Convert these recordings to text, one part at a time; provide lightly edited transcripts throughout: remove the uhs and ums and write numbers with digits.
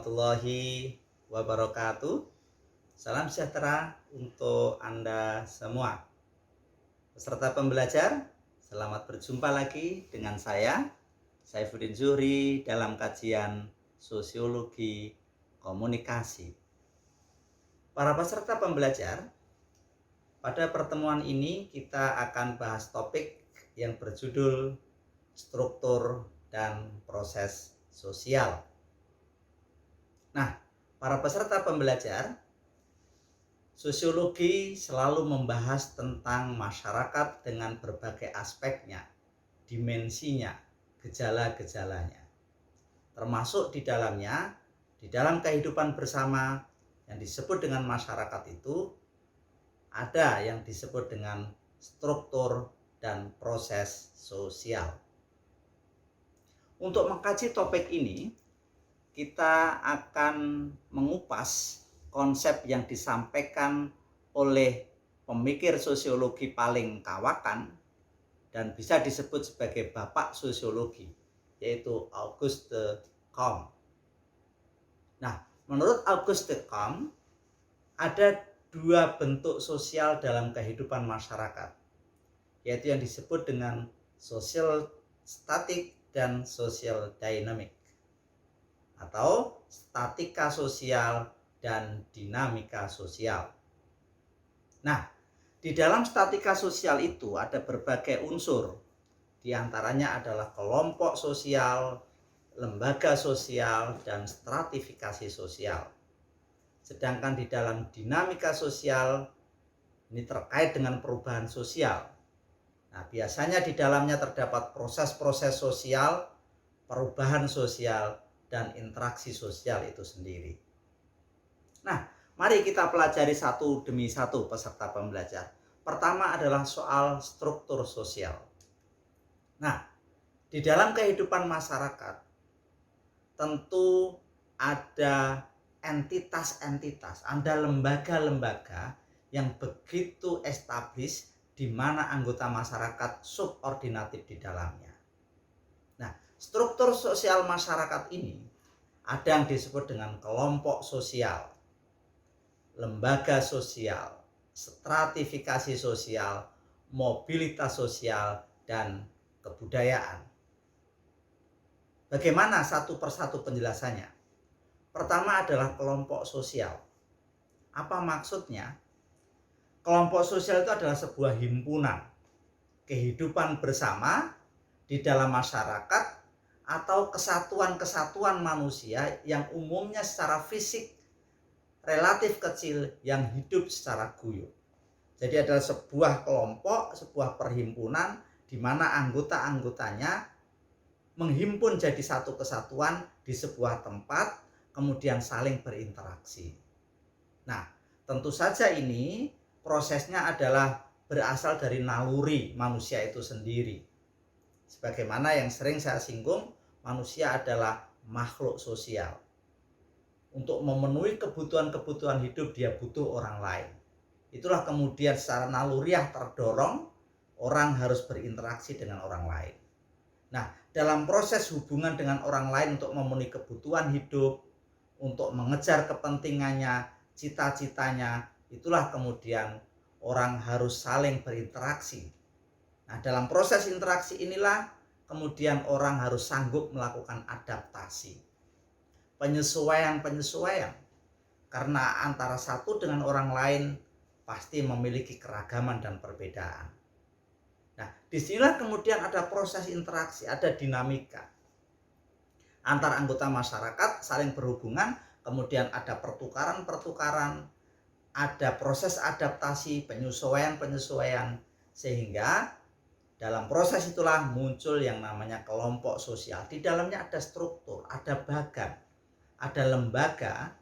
warahmatullahi wabarakatuh. Salam sejahtera untuk Anda semua. Peserta pembelajar, selamat berjumpa lagi dengan saya, Saifuddin Zuhri, dalam kajian Sosiologi Komunikasi. Para peserta pembelajar, pada pertemuan ini kita akan bahas topik yang berjudul struktur dan proses sosial. Nah, para peserta pembelajar, sosiologi selalu membahas tentang masyarakat dengan berbagai aspeknya, dimensinya, gejala-gejalanya. Termasuk di dalamnya, di dalam kehidupan bersama yang disebut dengan masyarakat itu, ada yang disebut dengan struktur dan proses sosial. Untuk mengkaji topik ini, kita akan mengupas konsep yang disampaikan oleh pemikir sosiologi paling kawakan dan bisa disebut sebagai bapak sosiologi, yaitu Auguste Comte. Nah, menurut Auguste Comte, ada dua bentuk sosial dalam kehidupan masyarakat, yaitu yang disebut dengan social static dan social dynamic, atau statika sosial dan dinamika sosial. Nah, di dalam statika sosial itu ada berbagai unsur. Di antaranya adalah kelompok sosial, lembaga sosial, dan stratifikasi sosial. Sedangkan di dalam dinamika sosial, ini terkait dengan perubahan sosial. Nah, biasanya di dalamnya terdapat proses-proses sosial, perubahan sosial, dan interaksi sosial itu sendiri. Nah, mari kita pelajari satu demi satu peserta pembelajar. Pertama adalah soal struktur sosial. Nah, di dalam kehidupan masyarakat tentu ada entitas-entitas, ada lembaga-lembaga yang begitu establis di mana anggota masyarakat subordinatif di dalamnya. Nah, struktur sosial masyarakat ini ada yang disebut dengan kelompok sosial, lembaga sosial, stratifikasi sosial, mobilitas sosial, dan kebudayaan. Bagaimana satu persatu penjelasannya? Pertama adalah kelompok sosial. Apa maksudnya? Kelompok sosial itu adalah sebuah himpunan kehidupan bersama di dalam masyarakat atau kesatuan-kesatuan manusia yang umumnya secara fisik relatif kecil yang hidup secara guyup. Jadi adalah sebuah kelompok, sebuah perhimpunan di mana anggota-anggotanya menghimpun jadi satu kesatuan di sebuah tempat, kemudian saling berinteraksi. Nah, tentu saja ini prosesnya adalah berasal dari naluri manusia itu sendiri. Sebagaimana yang sering saya singgung, manusia adalah makhluk sosial. Untuk memenuhi kebutuhan-kebutuhan hidup dia butuh orang lain. Itulah kemudian secara naluriah terdorong orang harus berinteraksi dengan orang lain. Nah, dalam proses hubungan dengan orang lain untuk memenuhi kebutuhan hidup, untuk mengejar kepentingannya, cita-citanya, itulah kemudian orang harus saling berinteraksi. Nah, dalam proses interaksi inilah kemudian orang harus sanggup melakukan adaptasi, penyesuaian, karena antara satu dengan orang lain pasti memiliki keragaman dan perbedaan. Nah, disinilah kemudian ada proses interaksi, ada dinamika antar anggota masyarakat saling berhubungan, kemudian ada pertukaran, ada proses adaptasi, penyesuaian, sehingga dalam proses itulah muncul yang namanya kelompok sosial. Di dalamnya ada struktur, ada bagan, ada lembaga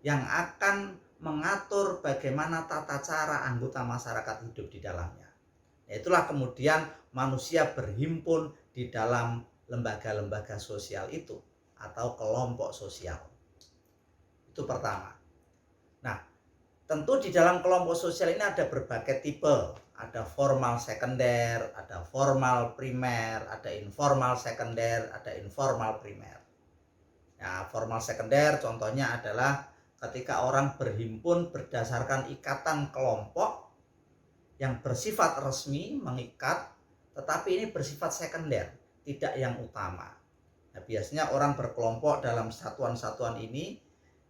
yang akan mengatur bagaimana tata cara anggota masyarakat hidup di dalamnya. Itulah kemudian manusia berhimpun di dalam lembaga-lembaga sosial itu atau kelompok sosial. Itu pertama. Nah, tentu di dalam kelompok sosial ini ada berbagai tipe. Ada formal sekunder, ada formal primer, ada informal sekunder, ada informal primer. Ya, formal sekunder contohnya adalah ketika orang berhimpun berdasarkan ikatan kelompok yang bersifat resmi, mengikat, tetapi ini bersifat sekunder, tidak yang utama. Nah, biasanya orang berkelompok dalam satuan-satuan ini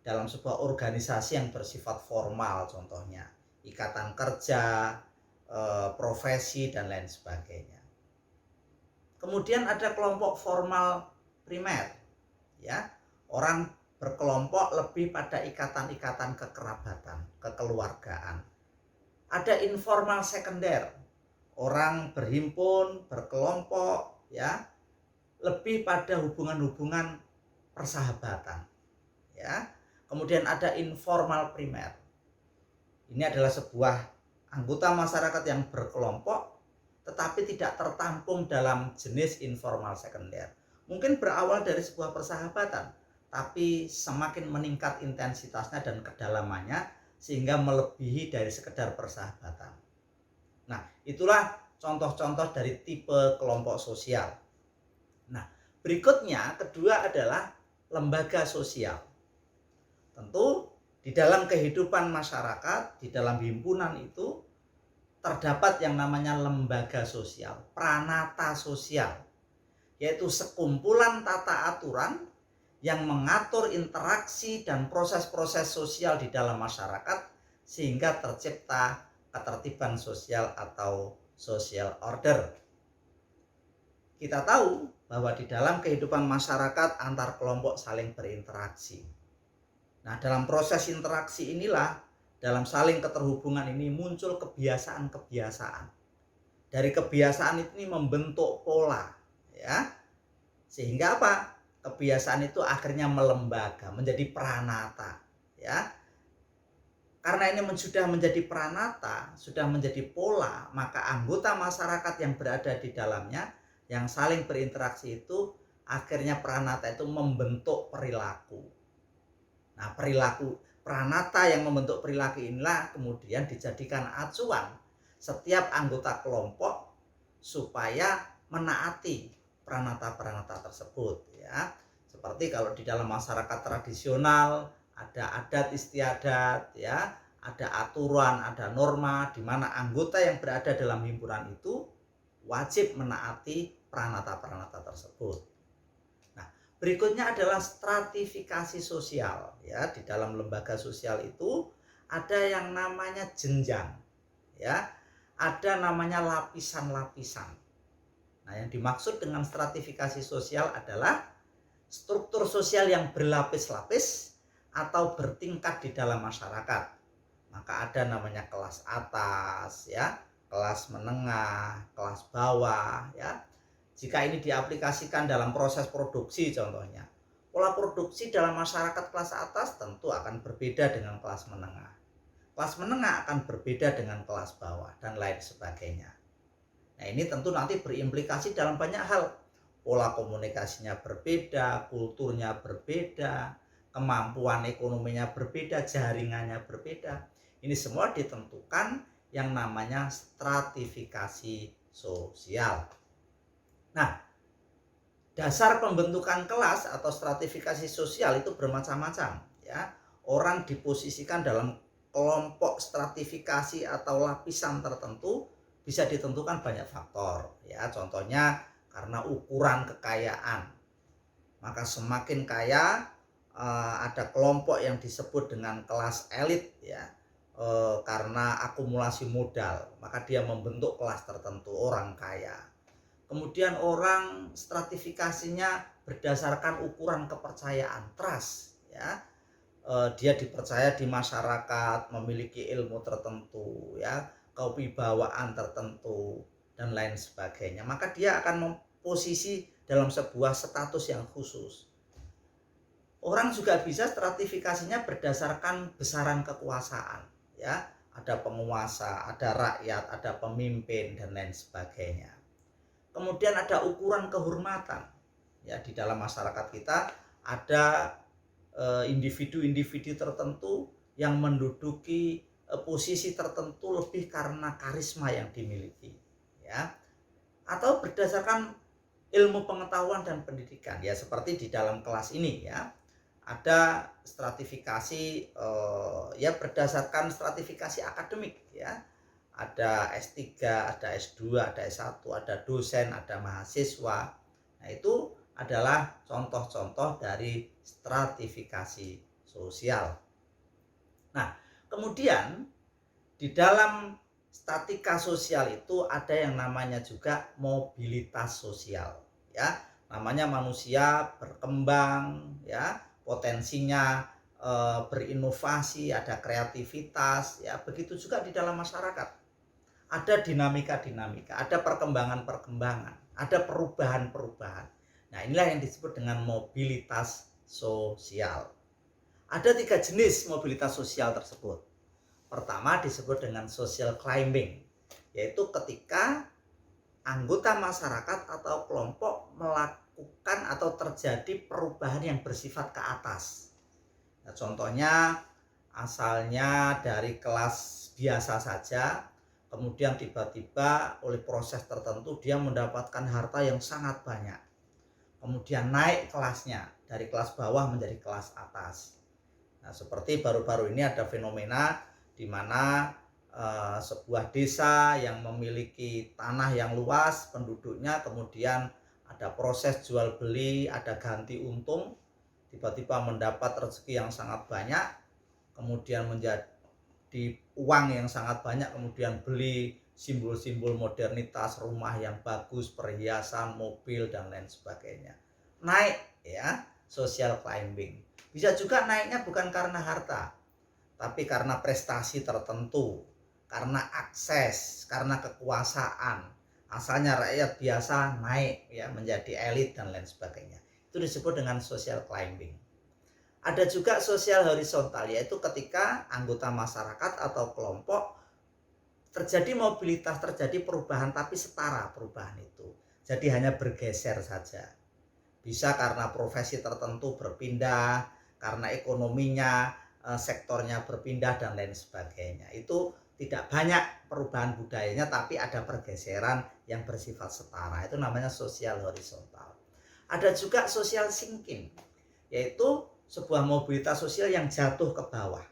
dalam sebuah organisasi yang bersifat formal, contohnya ikatan kerja, profesi, dan lain sebagainya. Kemudian ada kelompok formal primer, ya. Orang berkelompok lebih pada ikatan-ikatan kekerabatan, kekeluargaan. Ada informal sekunder, orang berhimpun, berkelompok, ya, lebih pada hubungan-hubungan persahabatan, ya. Kemudian ada informal primer. Ini adalah sebuah anggota masyarakat yang berkelompok tetapi tidak tertampung dalam jenis informal sekunder. Mungkin berawal dari sebuah persahabatan, tapi semakin meningkat intensitasnya dan kedalamannya sehingga melebihi dari sekedar persahabatan. Nah, itulah contoh-contoh dari tipe kelompok sosial. Nah, berikutnya kedua adalah lembaga sosial. Tentu di dalam kehidupan masyarakat, di dalam himpunan itu terdapat yang namanya lembaga sosial, pranata sosial, yaitu sekumpulan tata aturan yang mengatur interaksi dan proses-proses sosial di dalam masyarakat sehingga tercipta ketertiban sosial atau social order. Kita tahu bahwa di dalam kehidupan masyarakat antar kelompok saling berinteraksi. Nah, dalam proses interaksi inilah, dalam saling keterhubungan ini muncul kebiasaan-kebiasaan. Dari kebiasaan ini membentuk pola, ya. Sehingga apa? Kebiasaan itu akhirnya melembaga, menjadi pranata, ya. Karena ini sudah menjadi pranata, sudah menjadi pola, maka anggota masyarakat yang berada di dalamnya yang saling berinteraksi itu akhirnya pranata itu membentuk perilaku. Nah, perilaku pranata yang membentuk perilaku inilah kemudian dijadikan acuan setiap anggota kelompok supaya menaati pranata-pranata tersebut, ya. Seperti kalau di dalam masyarakat tradisional ada adat istiadat, ya, ada aturan, ada norma di mana anggota yang berada dalam himpunan itu wajib menaati pranata-pranata tersebut. Berikutnya adalah stratifikasi sosial, ya. Di dalam lembaga sosial itu ada yang namanya jenjang, ya. Ada namanya lapisan-lapisan. Nah, yang dimaksud dengan stratifikasi sosial adalah struktur sosial yang berlapis-lapis atau bertingkat di dalam masyarakat. Maka ada namanya kelas atas, ya, kelas menengah, kelas bawah, ya. Jika ini diaplikasikan dalam proses produksi contohnya, pola produksi dalam masyarakat kelas atas tentu akan berbeda dengan kelas menengah. Kelas menengah akan berbeda dengan kelas bawah dan lain sebagainya. Nah, ini tentu nanti berimplikasi dalam banyak hal. Pola komunikasinya berbeda, kulturnya berbeda, kemampuan ekonominya berbeda, jaringannya berbeda. Ini semua ditentukan yang namanya stratifikasi sosial. Nah, dasar pembentukan kelas atau stratifikasi sosial itu bermacam-macam, ya. Orang diposisikan dalam kelompok stratifikasi atau lapisan tertentu bisa ditentukan banyak faktor, ya. Contohnya karena ukuran kekayaan. Maka semakin kaya ada kelompok yang disebut dengan kelas elit, ya. Karena akumulasi modal, maka dia membentuk kelas tertentu, orang kaya. Kemudian orang stratifikasinya berdasarkan ukuran kepercayaan, trust, ya. Dia dipercaya di masyarakat, memiliki ilmu tertentu, ya, kewibawaan tertentu dan lain sebagainya. Maka dia akan memposisi dalam sebuah status yang khusus. Orang juga bisa stratifikasinya berdasarkan besaran kekuasaan, ya. Ada penguasa, ada rakyat, ada pemimpin dan lain sebagainya. Kemudian ada ukuran kehormatan, ya. Di dalam masyarakat kita ada individu-individu tertentu yang menduduki posisi tertentu lebih karena karisma yang dimiliki, ya. Atau berdasarkan ilmu pengetahuan dan pendidikan, ya, seperti di dalam kelas ini, ya. ada stratifikasi ya berdasarkan stratifikasi akademik ya. Ada S3, ada S2, ada S1, ada dosen, ada mahasiswa. Nah, itu adalah contoh-contoh dari stratifikasi sosial. Nah, kemudian di dalam statika sosial itu ada yang namanya juga mobilitas sosial ya. Namanya manusia berkembang ya, potensinya berinovasi, ada kreativitas ya. Begitu juga di dalam masyarakat. Ada dinamika-dinamika, ada perkembangan-perkembangan, ada perubahan-perubahan. Nah, inilah yang disebut dengan mobilitas sosial. Ada 3 jenis mobilitas sosial tersebut. Pertama disebut dengan social climbing, yaitu ketika anggota masyarakat atau kelompok melakukan atau terjadi perubahan yang bersifat ke atas. Nah, contohnya asalnya dari kelas biasa saja, kemudian tiba-tiba oleh proses tertentu dia mendapatkan harta yang sangat banyak. Kemudian naik kelasnya dari kelas bawah menjadi kelas atas. Nah, seperti baru-baru ini ada fenomena di mana sebuah desa yang memiliki tanah yang luas, penduduknya kemudian ada proses jual beli, ada ganti untung, tiba-tiba mendapat rezeki yang sangat banyak, kemudian menjadi uang yang sangat banyak, kemudian beli simbol-simbol modernitas, rumah yang bagus, perhiasan, mobil dan lain sebagainya. Naik ya, social climbing. Bisa juga naiknya bukan karena harta, tapi karena prestasi tertentu, karena akses, karena kekuasaan. Asalnya rakyat biasa naik ya menjadi elit dan lain sebagainya. Itu disebut dengan social climbing. Ada juga sosial horizontal, yaitu ketika anggota masyarakat atau kelompok terjadi mobilitas, terjadi perubahan tapi setara perubahan itu. Jadi hanya bergeser saja. Bisa karena profesi tertentu berpindah, karena ekonominya, sektornya berpindah dan lain sebagainya. Itu tidak banyak perubahan budayanya tapi ada pergeseran yang bersifat setara. Itu namanya sosial horizontal. Ada juga social sinking, yaitu sebuah mobilitas sosial yang jatuh ke bawah.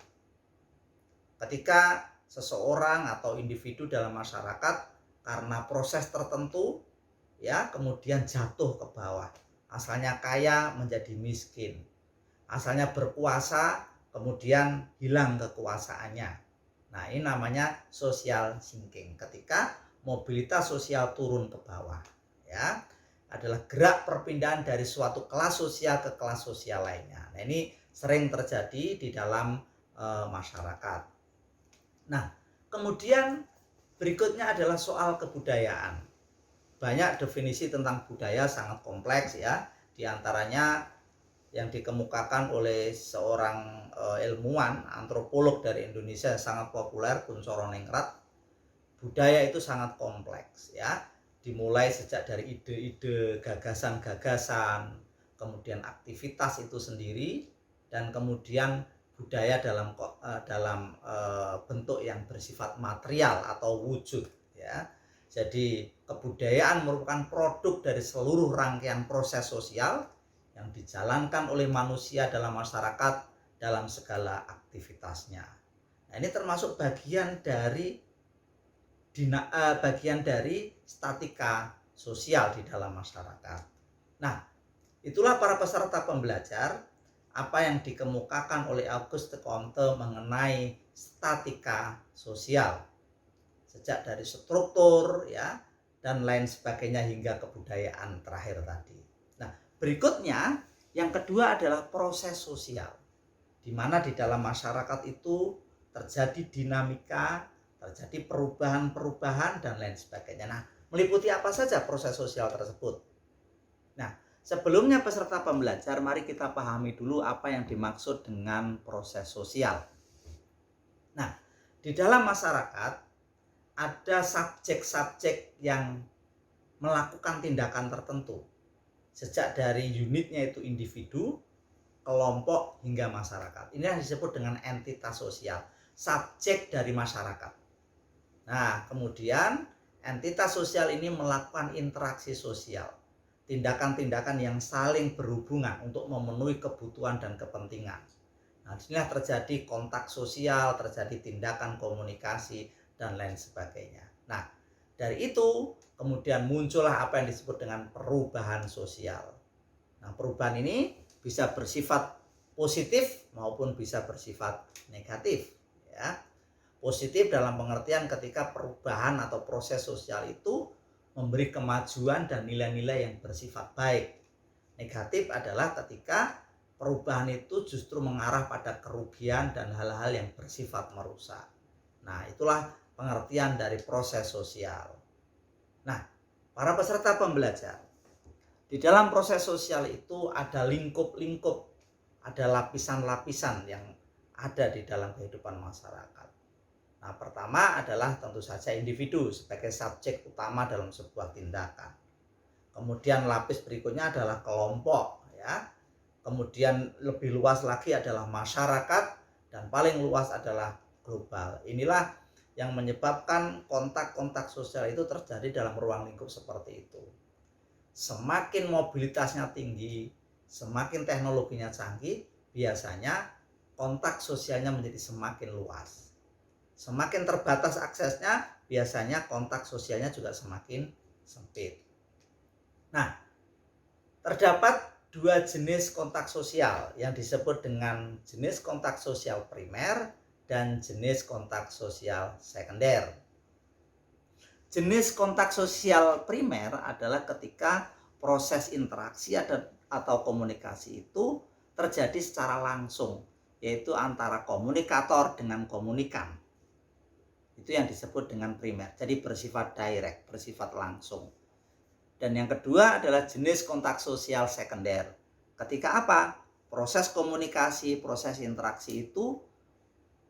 Ketika seseorang atau individu dalam masyarakat karena proses tertentu ya kemudian jatuh ke bawah. Asalnya kaya menjadi miskin. Asalnya berkuasa kemudian hilang kekuasaannya. Nah, ini namanya social sinking. Ketika mobilitas sosial turun ke bawah ya. Adalah gerak perpindahan dari suatu kelas sosial ke kelas sosial lainnya. Nah, ini sering terjadi di dalam masyarakat. Nah, kemudian berikutnya adalah soal kebudayaan. Banyak definisi tentang budaya sangat kompleks ya. Di antaranya yang dikemukakan oleh seorang ilmuwan antropolog dari Indonesia yang sangat populer, Kuncoro Ningrat. Budaya itu sangat kompleks ya. Dimulai sejak dari ide-ide, gagasan-gagasan, kemudian aktivitas itu sendiri, dan kemudian budaya dalam bentuk yang bersifat material atau wujud ya. Jadi kebudayaan merupakan produk dari seluruh rangkaian proses sosial yang dijalankan oleh manusia dalam masyarakat dalam segala aktivitasnya. Nah, ini termasuk bagian dari statika sosial di dalam masyarakat. Nah, itulah para peserta pembelajar apa yang dikemukakan oleh Auguste Comte mengenai statika sosial. Sejak dari struktur ya dan lain sebagainya hingga kebudayaan terakhir tadi. Nah, berikutnya yang kedua adalah proses sosial. Di mana di dalam masyarakat itu terjadi dinamika, terjadi perubahan-perubahan dan lain sebagainya. Nah, meliputi apa saja proses sosial tersebut? Nah, sebelumnya peserta pembelajar, mari kita pahami dulu apa yang dimaksud dengan proses sosial. Nah, di dalam masyarakat ada subjek-subjek yang melakukan tindakan tertentu. Sejak dari unitnya itu individu, kelompok hingga masyarakat. Ini yang disebut dengan entitas sosial, subjek dari masyarakat. Nah, kemudian entitas sosial ini melakukan interaksi sosial. tindakan-tindakan yang saling berhubungan untuk memenuhi kebutuhan dan kepentingan. Nah, disinilah terjadi kontak sosial, terjadi tindakan komunikasi, dan lain sebagainya. Nah, dari itu kemudian muncullah apa yang disebut dengan perubahan sosial. Nah, perubahan ini bisa bersifat positif maupun bisa bersifat negatif, ya. Positif dalam pengertian ketika perubahan atau proses sosial itu memberi kemajuan dan nilai-nilai yang bersifat baik. Negatif adalah ketika perubahan itu justru mengarah pada kerugian dan hal-hal yang bersifat merusak. Nah, itulah pengertian dari proses sosial. Nah, para peserta pembelajar, di dalam proses sosial itu ada lingkup-lingkup, ada lapisan-lapisan yang ada di dalam kehidupan masyarakat. Nah, pertama adalah tentu saja individu sebagai subjek utama dalam sebuah tindakan. Kemudian lapis berikutnya adalah kelompok, ya. Kemudian lebih luas lagi adalah masyarakat, dan paling luas adalah global. Inilah yang menyebabkan kontak-kontak sosial itu terjadi dalam ruang lingkup seperti itu. Semakin mobilitasnya tinggi, semakin teknologinya canggih, biasanya kontak sosialnya menjadi semakin luas. Semakin terbatas aksesnya, biasanya kontak sosialnya juga semakin sempit. Nah, terdapat dua jenis kontak sosial yang disebut dengan jenis kontak sosial primer dan jenis kontak sosial sekunder. Jenis kontak sosial primer adalah ketika proses interaksi atau komunikasi itu terjadi secara langsung, yaitu antara komunikator dengan komunikan. Itu yang disebut dengan primer, jadi bersifat direct, bersifat langsung. Dan yang kedua adalah jenis kontak sosial sekunder. Ketika apa? Proses komunikasi, proses interaksi itu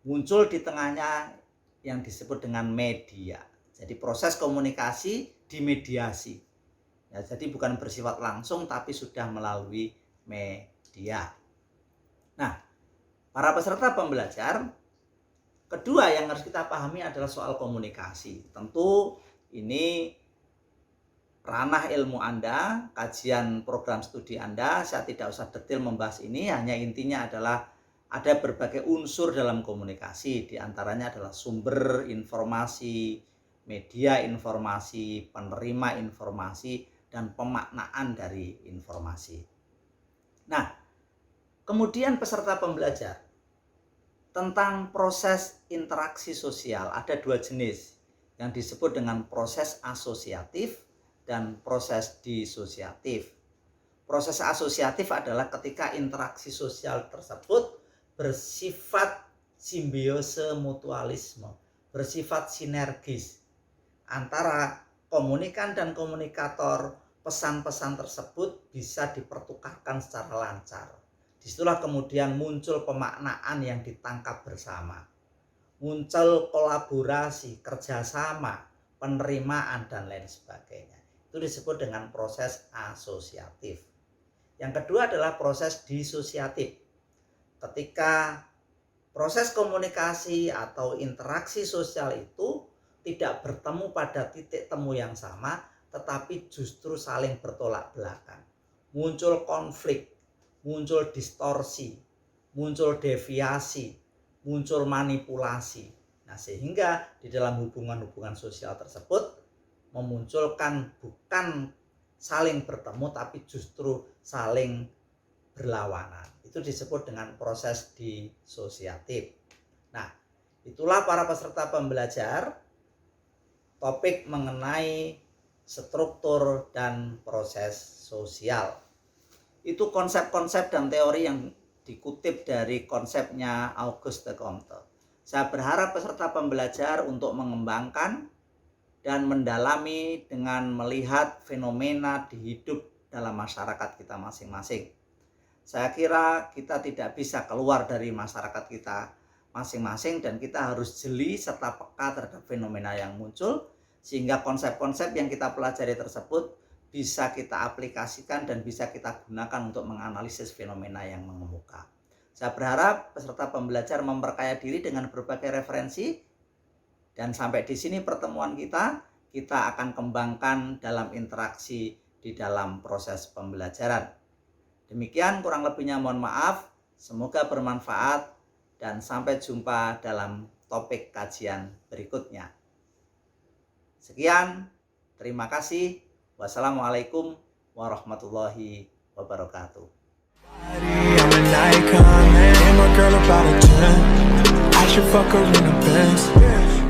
muncul di tengahnya yang disebut dengan media. Jadi proses komunikasi dimediasi. Ya, jadi bukan bersifat langsung tapi sudah melalui media. Nah, para peserta pembelajar, kedua yang harus kita pahami adalah soal komunikasi. Tentu ini ranah ilmu Anda, kajian program studi Anda, saya tidak usah detail membahas ini, hanya intinya adalah ada berbagai unsur dalam komunikasi, diantaranya adalah sumber informasi, media informasi, penerima informasi, dan pemaknaan dari informasi. Nah, kemudian peserta pembelajar, tentang proses interaksi sosial ada dua jenis yang disebut dengan proses asosiatif dan proses disosiatif. Proses asosiatif adalah ketika interaksi sosial tersebut bersifat simbiose mutualisme, bersifat sinergis antara komunikan dan komunikator. Pesan-pesan tersebut bisa dipertukarkan secara lancar. Disitulah kemudian muncul pemaknaan yang ditangkap bersama. Muncul kolaborasi, kerjasama, penerimaan, dan lain sebagainya. Itu disebut dengan proses asosiatif. Yang kedua adalah proses disosiatif. Ketika proses komunikasi atau interaksi sosial itu tidak bertemu pada titik temu yang sama, tetapi justru saling bertolak belakang. Muncul konflik, muncul distorsi, muncul deviasi, muncul manipulasi. Nah, sehingga di dalam hubungan-hubungan sosial tersebut memunculkan bukan saling bertemu tapi justru saling berlawanan. Itu disebut dengan proses disosiatif. Nah, itulah para peserta pembelajar topik mengenai struktur dan proses sosial. Itu konsep-konsep dan teori yang dikutip dari konsepnya Auguste Comte. Saya berharap peserta pembelajar untuk mengembangkan dan mendalami dengan melihat fenomena di hidup dalam masyarakat kita masing-masing. Saya kira kita tidak bisa keluar dari masyarakat kita masing-masing dan kita harus jeli serta peka terhadap fenomena yang muncul sehingga konsep-konsep yang kita pelajari tersebut bisa kita aplikasikan dan bisa kita gunakan untuk menganalisis fenomena yang mengemuka. Saya berharap peserta pembelajar memperkaya diri dengan berbagai referensi, dan sampai di sini pertemuan kita akan kembangkan dalam interaksi di dalam proses pembelajaran. Demikian kurang lebihnya mohon maaf, semoga bermanfaat dan sampai jumpa dalam topik kajian berikutnya. Sekian, terima kasih. Wassalamualaikum warahmatullahi wabarakatuh. I'm an icon, man. And my girl about a 10. I should fuck her in the Benz.